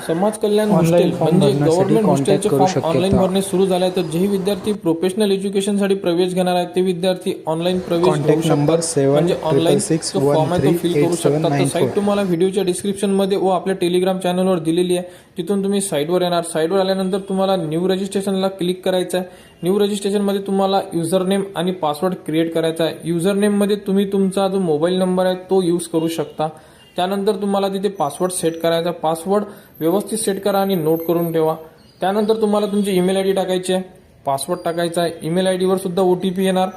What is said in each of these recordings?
समाज कल्याण online hostel form म्हणजे भरण्यासाठी गव्हर्नमेंट हॉस्टेलचे कॉन्टॅक्ट करू फॉर्म ऑनलाईन शकता. भरणे सुरू झाले आहे. तर जेही विद्यार्थी प्रोफेशनल एज्युकेशनसाठी प्रवेश घेणार आहेत ते विद्यार्थी ऑनलाईन प्रवेश घेऊ कॉन्टॅक्ट नंबर शकतात. म्हणजे ऑनलाईन जो फॉर्म आहे तो फिल करू शकतात. तर 7666138794. साईट तुम्हाला व्हिडिओच्या डिस्क्रिप्शनमध्ये व आपल्या टेलिग्राम चॅनलवर दिलेली आहे. तिथून तुम्ही साईटवर येणार. साईटवर आल्यानंतर तुम्हाला न्यू रजिस्ट्रेशनला क्लिक करायचं आहे. न्यू रजिस्ट्रेशनमध्ये तुम्हाला युजर नेम आणि पासवर्ड क्रिएट करायचा आहे. युजर नेममध्ये तुम्ही तुमचा जो मोबाईल नंबर आहे तो यूज करू शकता. त्यानंतर तुम्हाला तिथे पासवर्ड सेट करायचा. पासवर्ड व्यवस्थित सेट करा आणि नोट करून ठेवा. त्यानंतर तुम्हाला तुमची ईमेल आयडी टाकायची आहे, पासवर्ड टाकायचा आहे. ईमेल आयडीवर सुद्धा ओटीपी येणार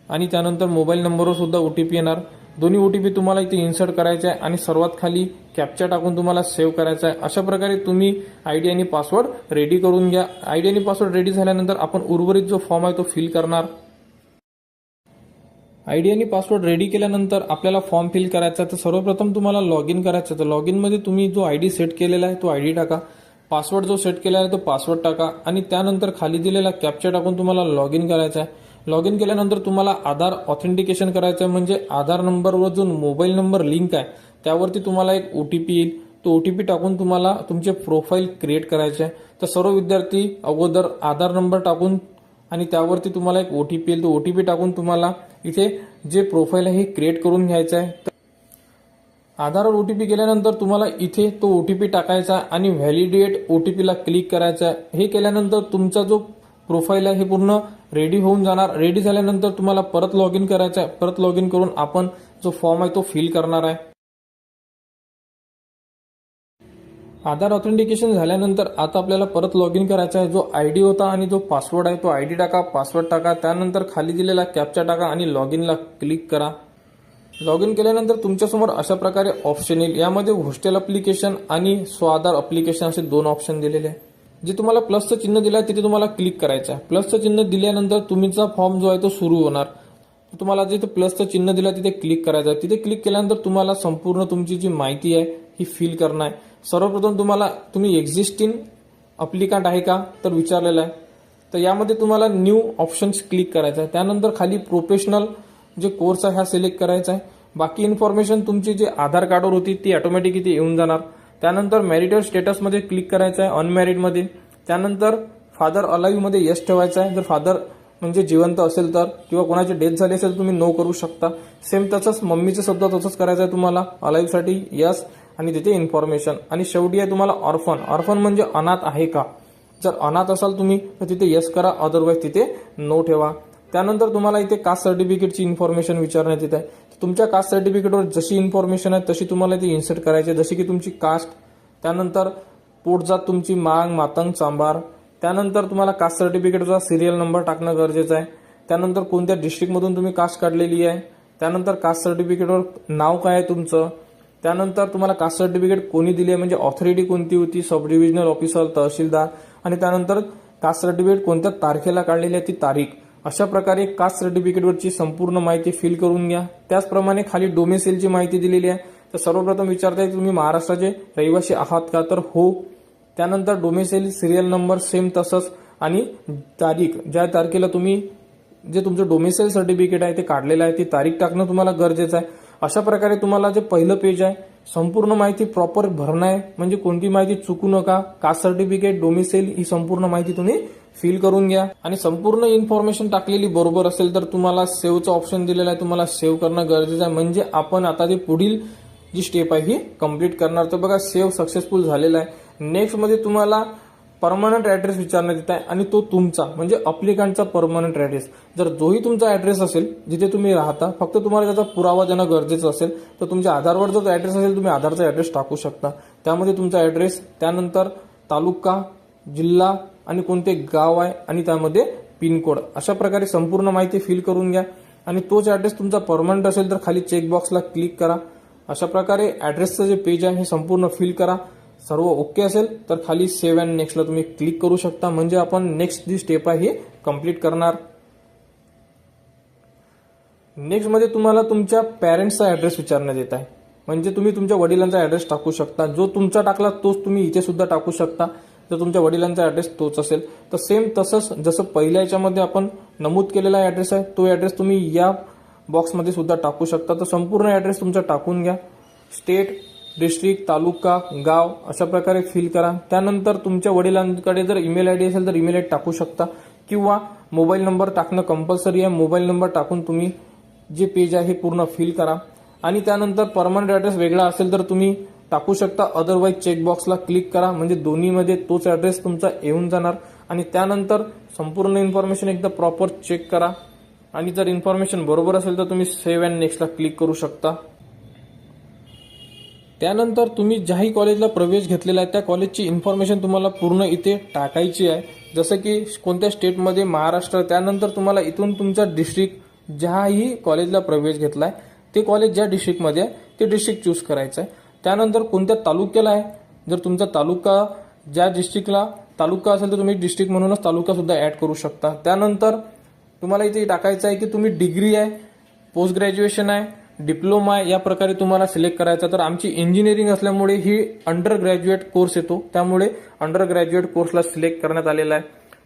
आणि त्यानंतर मोबाईल नंबरवर सुद्धा ओटीपी येणार. दोन्ही ओटीपी तुम्हाला इथे इन्सर्ट करायचे आहे आणि सर्वात खाली कॅप्चा टाकून तुम्हाला सेव्ह करायचा आहे. अशा प्रकारे तुम्ही आयडी आणि पासवर्ड रेडी करून घ्या. आयडी आणि पासवर्ड रेडी झाल्यानंतर आपण उर्वरित जो फॉर्म आहे तो फिल करणार. आयडी आणि पासवर्ड रेडी केल्यानंतर आपल्याला फॉर्म फिल करायचा आहे. तर सर्वप्रथम तुम्हाला लॉग इन करायचं आहे. तर लॉग इनमध्ये तुम्ही जो आयडी सेट केलेला आहे तो आयडी टाका. पासवर्ड जो सेट केला आहे तो पासवर्ड टाका आणि त्यानंतर खाली दिलेला कॅप्चा टाकून तुम्हाला लॉग इन करायचं आहे. लॉग इन केल्यानंतर तुम्हाला आधार ऑथेंटिकेशन करायचं आहे. म्हणजे आधार नंबरवर जो मोबाईल नंबर लिंक आहे त्यावरती तुम्हाला एक ओटीपी येईल. तो ओटीपी टाकून तुम्हाला तुमचे प्रोफाईल क्रिएट करायचे आहे. तर सर्व विद्यार्थी अगोदर आधार नंबर टाकून आणि त्यावरती तुम्हाला एक ओटीपी येईल. तो ओटीपी टाकून तुम्हाला इथे जे प्रोफाईल आहे हे क्रिएट करून घ्यायचं आहे. आधारवर ओटीपी गेल्यानंतर तुम्हाला इथे तो ओटीपी टाकायचा आणि व्हॅलिडेट ओटीपीला क्लिक करायचा आहे. हे केल्यानंतर तुमचा जो प्रोफाईल आहे हे पूर्ण रेडी होऊन जाणार. रेडी झाल्यानंतर तुम्हाला परत लॉग इन करायचं आहे. परत लॉग इन करून आपण जो फॉर्म आहे तो फिल करणार आहे. आधार ऑथेंटिकेशन झाल्यानंतर आता आपल्याला परत लॉग इन करायचा आहे. जो आयडी होता आणि जो पासवर्ड आहे तो आयडी टाका, पासवर्ड टाका. त्यानंतर खाली दिलेला कॅप्चा टाका आणि लॉग इनला क्लिक करा. लॉग इन केल्यानंतर तुमच्यासमोर अशा प्रकारे ऑप्शन येईल. यामध्ये हॉस्टेल अप्लिकेशन आणि स्वाधार अप्लिकेशन असे दोन ऑप्शन दिलेले आहे. जे तुम्हाला प्लसचं चिन्ह दिलं आहे तिथे तुम्हाला क्लिक करायचं आहे. प्लसचं चिन्ह दिल्यानंतर तुमचा फॉर्म जो आहे तो सुरू होणार. तुम्हाला जिथे प्लसचं चिन्ह दिलं तिथे क्लिक करायचं आहे. तिथे क्लिक केल्यानंतर तुम्हाला संपूर्ण तुमची जी माहिती आहे ही फिल करणं आहे. सर्वप्रथम तुम्ही एक्झिस्टिंग अप्लिकंट आहे का तर विचारलेलं आहे. तर यामध्ये तुम्हाला न्यू ऑप्शन्स क्लिक करायचं आहे. त्यानंतर खाली प्रोफेशनल जे कोर्स आहे हा सिलेक्ट करायचा आहे. बाकी इन्फॉर्मेशन तुमची जे आधार कार्डवर होती ती ऑटोमॅटिक इथे येऊन जाणार. त्यानंतर मॅरिटल स्टेटसमध्ये क्लिक करायचं आहे, अनमॅरिडमध्ये. त्यानंतर फादर अलाईव्हमध्ये येस ठेवायचं आहे. जर फादर म्हणजे जिवंत असेल तर, किंवा कोणाची डेथ झाली असेल तर तुम्ही नो करू शकता. सेम तसंच मम्मीचं सुद्धा तसंच करायचं आहे तुम्हाला. अलाईव्हसाठी यस आणि तिथे इन्फॉर्मेशन. आणि शेवटी आहे तुम्हाला ऑर्फन. ऑर्फन म्हणजे अनाथ आहे का. जर अनाथ असाल तुम्ही तर तिथे यस करा, अदरवाईज तिथे नो ठेवा. त्यानंतर तुम्हाला इथे कास्ट सर्टिफिकेटची इन्फॉर्मेशन विचारण्यात येत आहे. तुमच्या कास्ट सर्टिफिकेटवर जशी इन्फॉर्मेशन आहे तशी तुम्हाला इथे इन्सर्ट करायची आहे. जशी की तुमची कास्ट, त्यानंतर पोटजात तुमची मांग, मातंग, चांबार. त्यानंतर तुम्हाला कास्ट सर्टिफिकेटचा सिरियल नंबर टाकणं गरजेचं आहे. त्यानंतर कोणत्या डिस्ट्रिक्टमधून तुम्ही कास्ट काढलेली आहे. त्यानंतर कास्ट सर्टिफिकेटवर नाव काय आहे तुमचं. त्यानंतर तुम्हाला कास्ट सर्टिफिकेट कोणी दिली आहे म्हणजे ऑथॉरिटी कोणती होती, सब डिव्हिजनल ऑफिसर, तहसीलदार. आणि त्यानंतर कास्ट सर्टिफिकेट कोणत्या तारखेला काढलेली आहे ती तारीख. अशा प्रकारे कास्ट सर्टिफिकेटवरची संपूर्ण माहिती फिल करून घ्या. त्याचप्रमाणे खाली डोमेसिलची माहिती दिलेली आहे. तर सर्वप्रथम विचारताय तुम्ही महाराष्ट्राचे रहिवासी आहात का तर हो. त्यानंतर डोमेसिल, सिरियल नंबर सेम तसंच आणि तारीख, ज्या तारखेला तुम्ही जे तुमचं डोमेसिल सर्टिफिकेट आहे ते काढलेलं आहे ती तारीख टाकणं तुम्हाला गरजेचं आहे. अशा प्रकारे तुम्हाला जे पहिलं पेज आहे संपूर्ण माहिती प्रॉपर भरणं आहे. म्हणजे कोणती माहिती चुकू नका. कास्ट सर्टिफिकेट, डोमेसिल ही संपूर्ण माहिती तुम्ही फिल करून घ्या. आणि संपूर्ण इन्फॉर्मेशन टाकलेली बरोबर असेल तर तुम्हाला सेव्हचं ऑप्शन दिलेलं आहे. तुम्हाला सेव्ह करणं गरजेचं आहे. म्हणजे आपण आता ते पुढील जी स्टेप आहे ही कंप्लीट करणार. तर बघा सेव्ह सक्सेसफुल झालेला आहे. नेक्स्ट मध्ये तुम्हाला परमनंट ऍड्रेस विचारण्यात येत आहे आणि तो तुमचा म्हणजे अप्लिकंटचा परमनंट ऍड्रेस. जर जोही तुमचा ऍड्रेस असेल जिथे तुम्ही राहता, फक्त तुम्हाला त्याचा पुरावा देणं गरजेचं असेल तर तुमच्या आधारवर जो ऍड्रेस असेल तुम्ही आधारचा ऍड्रेस टाकू शकता. त्यामध्ये तुमचा ऍड्रेस, त्यानंतर तालुका, जिल्हा आणि कोणते गाव आहे आणि त्यामध्ये पिनकोड. अशा प्रकारे संपूर्ण माहिती फिल करून घ्या. आणि तोच ऍड्रेस तुमचा परमनंट असेल तर खाली चेकबॉक्सला क्लिक करा. अशा प्रकारे ऍड्रेसचं जे पेज आहे हे संपूर्ण फिल करा. सर्व ओके असेल तर खाली सेव्ह अँड नेक्स्टला तुम्ही क्लिक करू शकता. म्हणजे आपण नेक्स्ट जी स्टेप आहे ही कंप्लीट करणार. नेक्स्ट मध्ये तुम्हाला तुमच्या पॅरेंट्सचा ऍड्रेस विचारण्यात येत आहे. म्हणजे तुम्ही तुमच्या वडिलांचा ऍड्रेस टाकू शकता. जो तुमचा टाकला तोच तुम्ही इथे सुद्धा टाकू शकता. जर तुमच्या वडिलांचा ऍड्रेस तोच असेल तर सेम तसंच जसं पहिल्या याच्यामध्ये आपण नमूद केलेला ऍड्रेस आहे तो ऍड्रेस तुम्ही या बॉक्समध्ये सुद्धा टाकू शकता. तर संपूर्ण ऍड्रेस तुमचा टाकून घ्या. स्टेट, डिस्ट्रिक्ट, तालुका, गाव अशा प्रकारे फिल करा. त्यानंतर तुमच्या वडिलांकडे जर ईमेल आयडी असेल तर ईमेल आयडी टाकू शकता किंवा मोबाईल नंबर टाकणं कंपल्सरी आहे. मोबाईल नंबर टाकून तुम्ही जे पेज आहे पूर्ण फिल करा. आणि त्यानंतर परमनंट ॲड्रेस वेगळा असेल तर तुम्ही टाकू शकता, अदरवाईज चेकबॉक्सला क्लिक करा, म्हणजे दोन्हीमध्ये तोच ॲड्रेस तुमचा येऊन जाणार. आणि त्यानंतर संपूर्ण इन्फॉर्मेशन एकदा प्रॉपर चेक करा आणि जर इन्फॉर्मेशन बरोबर असेल तर तुम्ही सेव्ह अँड नेक्स्टला क्लिक करू शकता. त्यानंतर तुम्ही ज्याही कॉलेजला प्रवेश घेतलेला आहे त्या कॉलेजची इन्फॉर्मेशन तुम्हाला पूर्ण इथे टाकायची आहे. जसं की कोणत्या स्टेटमध्ये, महाराष्ट्र. त्यानंतर तुम्हाला इथून तुमचा डिस्ट्रिक्ट, ज्याही कॉलेजला प्रवेश घेतलाय ते कॉलेज ज्या डिस्ट्रिक्टमध्ये आहे ते डिस्ट्रिक्ट चूज करायचं आहे. त्यानंतर कोणत्या तालुक्याला आहे, जर तुमचा तालुका ज्या डिस्ट्रिक्टला तालुका असेल तर तुम्ही डिस्ट्रिक्ट म्हणूनच तालुका सुद्धा ऍड करू शकता. त्यानंतर तुम्हाला इथे टाकायचं आहे की तुम्ही डिग्री आहे, पोस्ट ग्रॅज्युएशन आहे, डिप्लोमा आहे, या प्रकारे तुम्हाला सिलेक्ट करायचा. तर आमची इंजिनिअरिंग असल्यामुळे ही अंडर ग्रॅज्युएट कोर्स येतो, त्यामुळे अंडर ग्रॅज्युएट कोर्सला सिलेक्ट करण्यात आलेला आहे.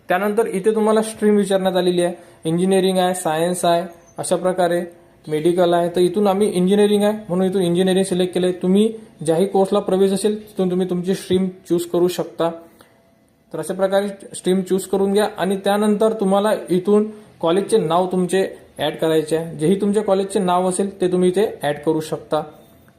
त्यानंतर इथे तुम्हाला स्ट्रीम विचारण्यात आलेली आहे, इंजिनिअरिंग आहे, सायन्स आहे, अशा प्रकारे मेडिकल आहे. तर इथून आम्ही इंजिनिअरिंग आहे म्हणून इथून इंजिनिअरिंग सिलेक्ट केलंय. तुम्ही ज्याही कोर्सला प्रवेश असेल तिथून तुम्ही तुमची स्ट्रीम चूज करू शकता. तर अशा प्रकारे स्ट्रीम चूज करून घ्या. आणि त्यानंतर तुम्हाला इथून कॉलेजचे नाव तुमचे ऍड करायचे आहे. जेही तुमच्या कॉलेजचे नाव असेल ते तुम्ही इथे ऍड करू शकता.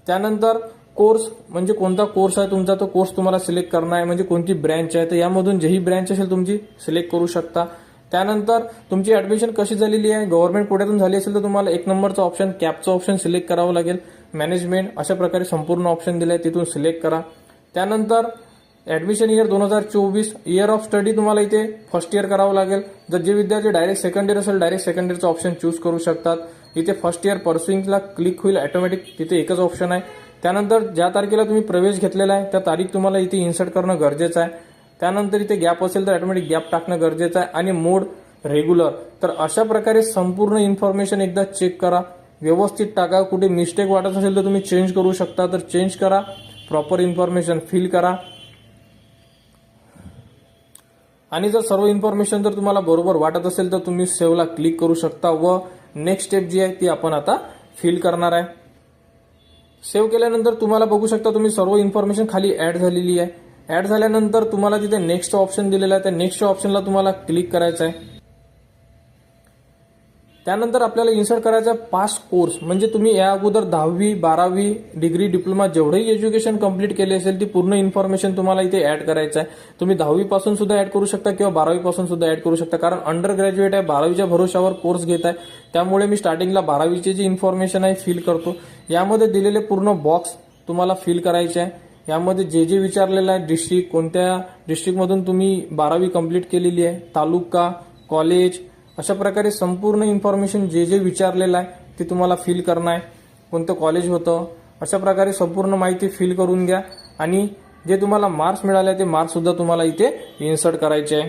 त्यानंतर कोर्स, म्हणजे कोणता कोर्स आहे तुमचा, तो कोर्स तुम्हाला सिलेक्ट करणार आहे, म्हणजे कोणती ब्रँच आहे. तर यामधून जेही ब्रँच असेल तुमची सिलेक्ट करू शकता. त्यानंतर तुमची ऍडमिशन कशी झालेली आहे, गव्हर्नमेंट कोट्यातून झाली असेल तर तुम्हाला 1 नंबरचा ऑप्शन, कॅपचा ऑप्शन सिलेक्ट करावं लागेल. मॅनेजमेंट, अशा प्रकारे संपूर्ण ऑप्शन दिले आहे, तिथून सिलेक्ट करा. त्यानंतर admission year 2024, year of study तुम्हाला इथे फर्स्ट इयर करावं लागेल. जर जे विद्यार्थी डायरेक्ट सेकंड इयर असेल डायरेक्ट सेकंड इयरचा ऑप्शन चूज करू शकतात. इथे फर्स्ट इयर परस्युइंगला क्लिक होईल ऑटोमॅटिक, तिथे एकच ऑप्शन आहे. त्यानंतर ज्या तारखेला तुम्ही प्रवेश घेतलेला आहे त्या तारीख तुम्हाला इथे इन्सर्ट करणं गरजेचं आहे. त्यानंतर इथे गॅप असेल तर ऑटोमॅटिक गॅप टाकणं गरजेचं आहे. आणि मोड रेग्युलर. तर अशा प्रकारे संपूर्ण इन्फॉर्मेशन एकदा चेक करा, व्यवस्थित टाका. कुठे मिस्टेक वाटत असेल तर तुम्ही चेंज करू शकता, तर चेंज करा. प्रॉपर इन्फॉर्मेशन फिल करा. आणि जर सर्व इन्फॉर्मेशन जर तुम्हाला बरोबर वाटत असेल तर तुम्ही सेव्हला क्लिक करू शकता व नेक्स्ट स्टेप जी आहे ती आपण आता फिल करणार आहे. सेव्ह केल्यानंतर तुम्हाला बघू शकता तुम्ही सर्व इन्फॉर्मेशन खाली ऍड झालेली आहे. ऍड झाल्यानंतर तुम्हाला तिथे नेक्स्ट ऑप्शन दिलेला आहे, त्या नेक्स्ट ऑप्शनला तुम्हाला क्लिक करायचं आहे. त्यानंतर आपल्याला इन्सर्ट करायचा पास्ट कोर्स, म्हणजे तुम्ही या अगोदर 10वी, 12वी, डिग्री, डिप्लोमा जेवढेही एज्युकेशन कंप्लीट केले असेल ती पूर्ण इन्फॉर्मेशन तुम्हाला इथे ऍड करायचं आहे. तुम्ही 10वी पासून सुद्धा ऍड करू शकता किंवा 12वी पासून सुद्धा ऍड करू शकता, कारण अंडर ग्रॅज्युएट आहे, 12वीच्या भरोशावर कोर्स घेत आहे. त्यामुळे मी स्टार्टिंगला 12वीची जी इन्फॉर्मेशन आहे फिल करतो. यामध्ये दिलेले पूर्ण बॉक्स तुम्हाला फिल करायचे आहे. यामध्ये जे जे विचारलेलं आहे, डिस्ट्रिक्ट, कोणत्या डिस्ट्रिक्टमधून तुम्ही 12वी कंप्लीट केलेली आहे, तालुका, कॉलेज, अशा प्रकारे संपूर्ण इन्फॉर्मेशन जे जे विचारलेलं आहे ते तुम्हाला फिल करणं आहे. कोणतं कॉलेज होतं, अशा प्रकारे संपूर्ण माहिती फिल करून घ्या. आणि जे तुम्हाला मार्क्स मिळाले ते मार्क्स सुद्धा तुम्हाला इथे इन्सर्ट करायचे आहे.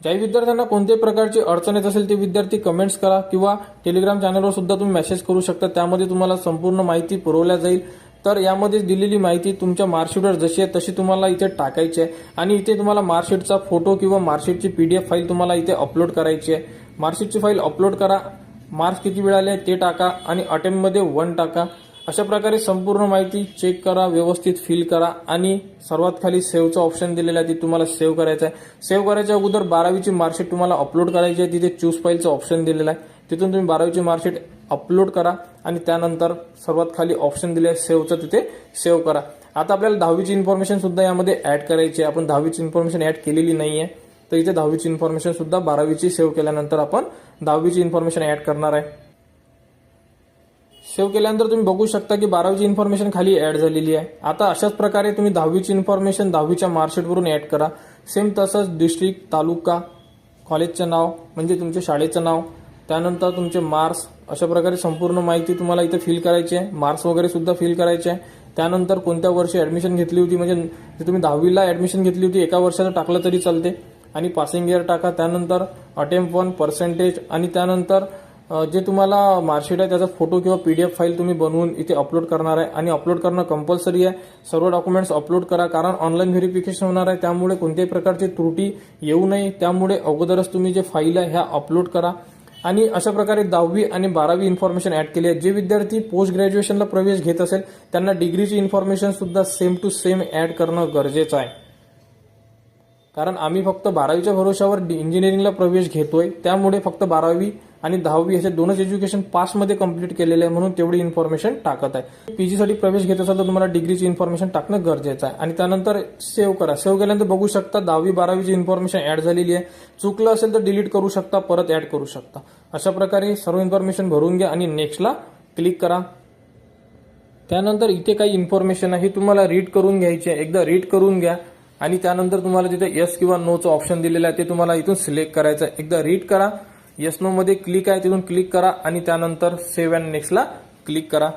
ज्याही विद्यार्थ्यांना कोणत्याही प्रकारची अडचण येत असेल ते विद्यार्थी कमेंट्स करा किंवा टेलिग्राम चॅनलवर सुद्धा तुम्ही मेसेज करू शकता, त्यामध्ये तुम्हाला संपूर्ण माहिती पुरवल्या जाईल. तर यामध्ये दिलेली माहिती तुमच्या मार्कशीटवर जशी आहे तशी तुम्हाला इथे टाकायची आहे. आणि इथे तुम्हाला मार्कशीटचा फोटो किंवा मार्कशीटची PDF फाईल तुम्हाला इथे अपलोड करायची आहे. मार्कशीटची फाईल अपलोड करा, मार्क्स किती मिळाले ते टाका आणि अटेम्प्टमध्ये 1 टाका. अशा प्रकारे संपूर्ण माहिती चेक करा, व्यवस्थित फिल करा. आणि सर्वात खाली सेव्हचं ऑप्शन दिलेलं आहे, ती तुम्हाला सेव्ह करायचं आहे. सेव्ह करायच्या अगोदर 12वीची मार्कशीट तुम्हाला अपलोड करायची आहे. तिथे चूज फाईलचं ऑप्शन दिलेलं आहे, तिथून तुम्ही 12वीची मार्कशीट अपलोड करा. आणि त्यानंतर सर्वात खाली ऑप्शन दिले आहे सेव्हचं, तिथे सेव्ह करा. आता आपल्याला 10वीची इन्फॉर्मेशन सुद्धा यामध्ये ऍड करायची आहे. आपण 10वीची इन्फॉर्मेशन ऍड केलेली नाहीये, तर इथे 10वीची इन्फॉर्मेशन सुद्धा 12वीची सेव्ह केल्यानंतर आपण 10वीची इन्फॉर्मेशन ऍड करणार आहे. सेव्ह केल्यानंतर तुम्ही बघू शकता की 12वीची इन्फॉर्मेशन खाली ऍड झालेली आहे. आता अशाच प्रकारे तुम्ही 10वीची इन्फॉर्मेशन 10वीच्या मार्कशीटवरून ऍड करा. सेम तसंच डिस्ट्रिक्ट, तालुका, कॉलेजचं नाव म्हणजे तुमच्या शाळेचं नाव, त्यानंतर तुमचे मार्क्स, अशा प्रकारे संपूर्ण माहिती तुम्हाला इथे फिल करायची आहे. मार्क्स वगैरे सुद्धा फिल करायचे आहे. त्यानंतर कोणत्या वर्षी ऍडमिशन घेतली होती, म्हणजे तुम्ही 10वीला ऍडमिशन घेतली होती एका वर्षाचं टाकलं तरी चालते. आणि पासिंग इयर टाका. त्यानंतर अटेम्प्ट 1, पर्सेंटेज, आणि त्यानंतर जे तुम्हाला मार्कशीट आहे त्याचा फोटो किंवा PDF फाईल तुम्ही बनवून इथे अपलोड करणार आहे. आणि अपलोड करणं कंपल्सरी आहे. सर्व डॉक्युमेंट्स अपलोड करा, कारण ऑनलाईन व्हेरिफिकेशन होणार आहे, त्यामुळे कोणत्याही प्रकारची त्रुटी येऊ नये. त्यामुळे अगोदरच तुम्ही जे फाईल आहे ह्या अपलोड करा. आणि अशा प्रकारे 10वी आणि 12वी इन्फॉर्मेशन ऍड केली आहे. जे विद्यार्थी पोस्ट ग्रॅज्युएशनला प्रवेश घेत असेल त्यांना डिग्रीची इन्फॉर्मेशन सुद्धा सेम टू सेम ऍड करणं गरजेचं आहे. कारण आम्ही फक्त 12वीच्या भरोशावर इंजिनिअरिंगला प्रवेश घेतोय, त्यामुळे फक्त 12वी आणि 10वी असे दोनच एज्युकेशन पासमध्ये कंप्लीट केलेले आहे, म्हणून तेवढी इन्फॉर्मेशन टाकत आहे. पीजीसाठी प्रवेश घेत असाल तर तुम्हाला डिग्रीची इन्फॉर्मेशन टाकणं गरजेचं आहे. आणि त्यानंतर सेव्ह करा. सेव्ह केल्यानंतर बघू शकता 10वी 12वीची इन्फॉर्मेशन ऍड झालेली आहे. चुकलं असेल तर डिलीट करू शकता, परत ऍड करू शकता. अशा प्रकारे सर्व इन्फॉर्मेशन भरून घ्या आणि नेक्स्टला क्लिक करा. त्यानंतर इथे काही इन्फॉर्मेशन आहे, ही तुम्हाला रीड करून घ्यायची आहे. एकदा रीड करून घ्या आणि त्यानंतर तुम्हाला तिथे येस किंवा नोचं ऑप्शन दिलेलं आहे, ते तुम्हाला इथून सिलेक्ट करायचं आहे. एकदा रीड करा, येस नो मध्ये क्लिक आहे तिथून क्लिक करा आणि त्यानंतर सेव्ह अँड नेक्स्टला क्लिक करा.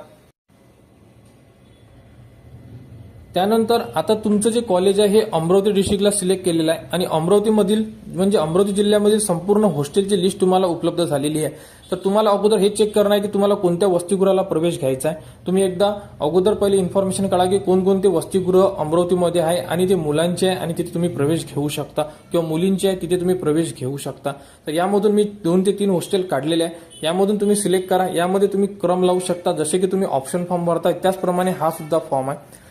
त्यानंतर आता तुमचं जे कॉलेज आहे हे अमरावती डिस्ट्रिक्टला सिलेक्ट केलेलं आहे आणि अमरावतीमधील म्हणजे अमरावती जिल्ह्यामधील संपूर्ण हॉस्टेलची लिस्ट तुम्हाला उपलब्ध झालेली आहे. तर तुम्हाला अगोदर हे चेक करणं आहे की तुम्हाला कोणत्या वसतिगृहाला प्रवेश घ्यायचा आहे. तुम्ही एकदा अगोदर पहिले इन्फॉर्मेशन काढा की कोणकोणते वसतिगृह अमरावतीमध्ये आहे आणि ते मुलांचे आहे आणि तिथे तुम्ही प्रवेश घेऊ शकता किंवा मुलींचे आहे तिथे तुम्ही प्रवेश घेऊ शकता. तर यामधून मी 2 ते 3 हॉस्टेल काढलेले आहे. यामधून तुम्ही सिलेक्ट करा. यामध्ये तुम्ही क्रम लावू शकता, जसे की तुम्ही ऑप्शन फॉर्म भरताय त्याचप्रमाणे हा सुद्धा फॉर्म आहे.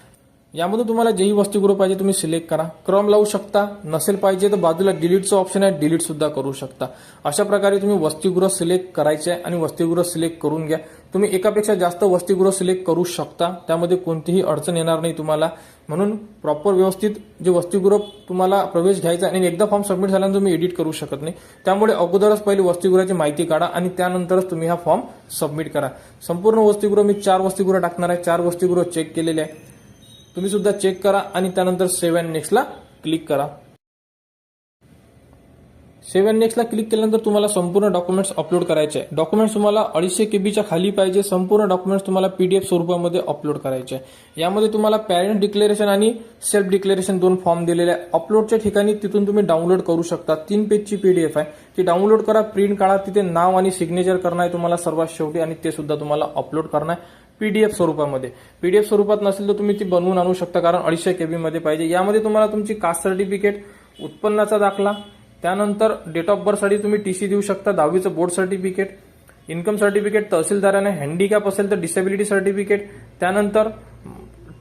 यामधून तुम्हाला जेही वसतिगृह पाहिजे तुम्ही सिलेक्ट करा, क्रम लावू शकता. नसेल पाहिजे तर बाजूला डिलीटचं ऑप्शन आहे, डिलीट सुद्धा करू शकता. अशा प्रकारे तुम्ही वसतिगृह सिलेक्ट करायचे आहे आणि वसतिगृह सिलेक्ट करून घ्या. तुम्ही एकापेक्षा जास्त वसतिगृह सिलेक्ट करू शकता, त्यामध्ये कोणतीही अडचण येणार नाही तुम्हाला. म्हणून प्रॉपर व्यवस्थित जे वसतिगृह तुम्हाला प्रवेश घ्यायचा आणि एकदा फॉर्म सबमिट झाल्यानंतर तुम्ही एडिट करू शकत नाही. त्यामुळे अगोदरच पहिले वसतिगृहाची माहिती काढा आणि त्यानंतरच तुम्ही हा फॉर्म सबमिट करा. संपूर्ण वसतिगृह मी 4 वसतिगृह टाकणार आहे. 4 वसतिगृह चेक केलेले आहे. तुम्ही सुद्धा चेक करा आणि त्यानंतर सेव्ह अँड नेक्स्टला क्लिक करा. सेव्ह अँड नेक्स्टला क्लिक केल्यानंतर तुम्हाला संपूर्ण डॉक्युमेंट्स अपलोड करायचे आहे. डॉक्युमेंट्स तुम्हाला 250 KB खाली पाहिजे. संपूर्ण डॉक्युमेंट्स तुम्हाला PDF स्वरूपामध्ये अपलोड करायचे आहे. यामध्ये तुम्हाला पॅरेंट डिक्लेरेशन आणि सेल्फ डिक्लेरेशन 2 फॉर्म दिलेले आहे. अपलोडच्या ठिकाणी तिथून तुम्ही डाउनलोड करू शकता. 3 पेजची PDF आहे, ती डाउनलोड करा, प्रिंट काढा. तिथे नाव आणि सिग्नेचर करणं आहे तुम्हाला सर्वात शेवटी आणि ते सुद्धा तुम्हाला अपलोड करणं आहे PDF स्वरूपामध्ये. PDF स्वरूपात नसेल तर तुम्ही ती बनवून आणू शकता, कारण 250 KB मध्ये पाहिजे. यामध्ये तुम्हाला तुमची कास्ट सर्टिफिकेट, उत्पन्नाचा दाखला, त्यानंतर डेट ऑफ बर्थसाठी तुम्ही TC देऊ शकता, 10वीचं बोर्ड सर्टिफिकेट, इन्कम सर्टिफिकेट तहसीलदाराने, हँडिकॅप असेल तर डिसेबिलिटी सर्टिफिकेट, त्यानंतर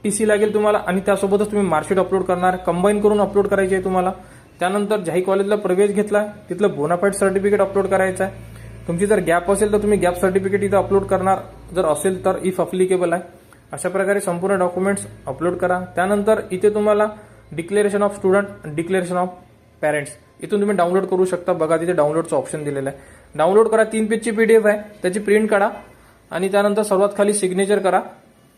TC लागेल तुम्हाला आणि त्यासोबतच तुम्ही मार्कशीट अपलोड करणार, कंबाईन करून अपलोड करायची आहे तुम्हाला. त्यानंतर ज्याही कॉलेजला प्रवेश घेतला तिथलं बोनाफाईड सर्टिफिकेट अपलोड करायचं आहे. तुमची जर गॅप असेल तर तुम्ही गॅप सर्टिफिकेट इथं अपलोड करणार, जर असेल तर इफ अप्लिकेबल आहे. अशा प्रकारे संपूर्ण डॉक्युमेंट्स अपलोड करा. त्यानंतर इथे तुम्हाला declaration of student, declaration of parents इथून तुम्ही डाउनलोड करू शकता. बघा तिथे डाउनलोडचं ऑप्शन दिलेलं आहे. डाउनलोड करा. 3 पेजची PDF आहे, त्याची प्रिंट काढा आणि त्यानंतर सर्वात खाली सिग्नेचर करा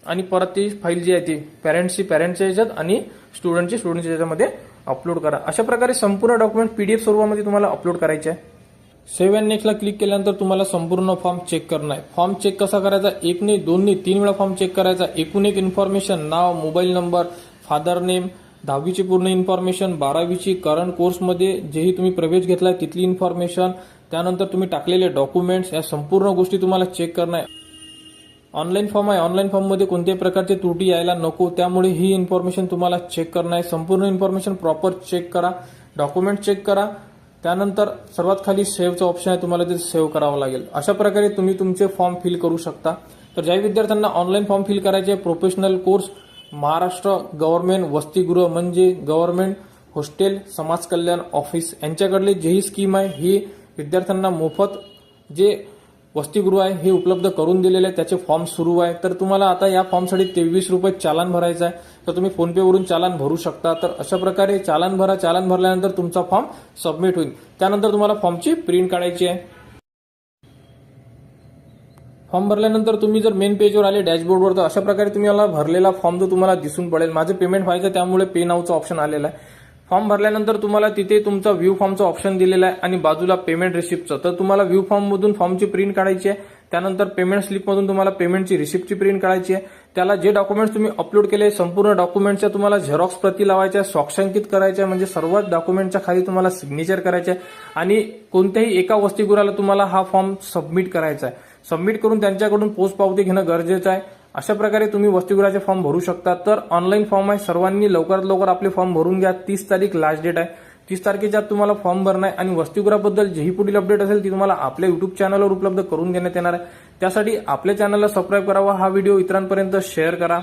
आणि परत ती फाईल जी आहे ती पॅरेंट्सच्या याच्यात आणि स्टुडंटच्या याच्यामध्ये अपलोड करा. अशा प्रकारे संपूर्ण डॉक्युमेंट PDF स्वरूपामध्ये तुम्हाला अपलोड करायचे आहे. सेव्ह अँड नेक्स्टला क्लिक केल्यानंतर तुम्हाला संपूर्ण फॉर्म चेक करणं आहे. फॉर्म चेक कसा करायचा? 1 नाही 2 नाही 3 वेळा फॉर्म चेक करायचा. एकूण एक इन्फॉर्मेशन, नाव, मोबाईल नंबर, फादर नेम, 10वीची पूर्ण इन्फॉर्मेशन, 12वीची करंट कोर्समध्ये जेही तुम्ही प्रवेश घेतलाय तिथली इन्फॉर्मेशन, त्यानंतर तुम्ही टाकलेले डॉक्युमेंट्स, या संपूर्ण गोष्टी तुम्हाला चेक करणं आहे. ऑनलाईन फॉर्म आहे, ऑनलाईन फॉर्ममध्ये कोणत्याही प्रकारची त्रुटी यायला नको, त्यामुळे ही इन्फॉर्मेशन तुम्हाला चेक करणं आहे. संपूर्ण इन्फॉर्मेशन प्रॉपर चेक करा, डॉक्युमेंट चेक करा. त्यानंतर सर्वात खाली सेव्हचं ऑप्शन आहे, तुम्हाला ते सेव्ह करावं लागेल. अशा प्रकारे तुम्ही तुमचे फॉर्म फिल करू शकता. तर ज्या विद्यार्थ्यांना ऑनलाईन फॉर्म फिल करायचे, प्रोफेशनल कोर्स, महाराष्ट्र गव्हर्नमेंट वसतिगृह म्हणजे गव्हर्नमेंट हॉस्टेल समाज कल्याण ऑफिस यांच्याकडले जेही स्कीम आहे ही विद्यार्थ्यांना मोफत जे वसतिगृह आहे हे उपलब्ध करून दिलेले आहे. त्याचे फॉर्म सुरू आहे. तर तुम्हाला आता या फॉर्मसाठी 23 रुपये चालान भरायचं आहे. तर तुम्ही फोनपेवरून चालान भरू शकता. तर अशा प्रकारे चालान भरा. चालान भरल्यानंतर तुमचा फॉर्म सबमिट होईल. त्यानंतर तुम्हाला फॉर्मची प्रिंट काढायची आहे. फॉर्म भरल्यानंतर तुम्ही जर मेन पेजवर आले डॅशबोर्डवर, तर अशा प्रकारे तुम्हाला भरलेला फॉर्म जो तुम्हाला दिसून पडेल. माझं पेमेंट व्हायचं त्यामुळे पे नावचं ऑप्शन आलेलं आहे. फॉर्म भरल्यानंतर तुम्हाला तिथे तुमचा व्ह्यू फॉर्मचा ऑप्शन दिलेला आहे आणि बाजूला पेमेंट रिसिप्टचं. तर तुम्हाला व्ह्यू फॉर्ममधून फॉर्मची प्रिंट काढायची आहे. त्यानंतर पेमेंट स्लिपमधून तुम्हाला पेमेंटची रिसिप्टची प्रिंट काढायची आहे. त्याला जे डॉक्युमेंट्स तुम्ही अपलोड केले संपूर्ण डॉक्युमेंटच्या तुम्हाला झेरॉक्स प्रती लावायच्या, स्वाक्षांकित करायच्या, म्हणजे सर्व डॉक्युमेंटच्या खाली तुम्हाला सिग्नेचर करायचे आणि कोणत्याही एका वसतिगृहाला तुम्हाला हा फॉर्म सबमिट करायचा आहे. सबमिट करून त्यांच्याकडून पोस्ट पावती घेणं गरजेचं आहे. अशा प्रकारे तुम्ही वसतिगृहाचे फॉर्म भरू शकता. तर ऑनलाईन फॉर्म आहे, सर्वांनी लवकरात लवकर आपले फॉर्म भरून घ्या. 30 तारीख लास्ट डेट आहे. 30 तारखेच्या आत तुम्हाला फॉर्म भरणं आहे आणि वसतिगृहाबद्दल जेही पुढील अपडेट असेल ती तुम्हाला आपल्या युट्यूब चॅनलवर उपलब्ध करून देण्यात येणार आहे. त्यासाठी आपल्या चॅनलला सबस्क्राईब करावा, हा व्हिडिओ इतरांपर्यंत शेअर करा.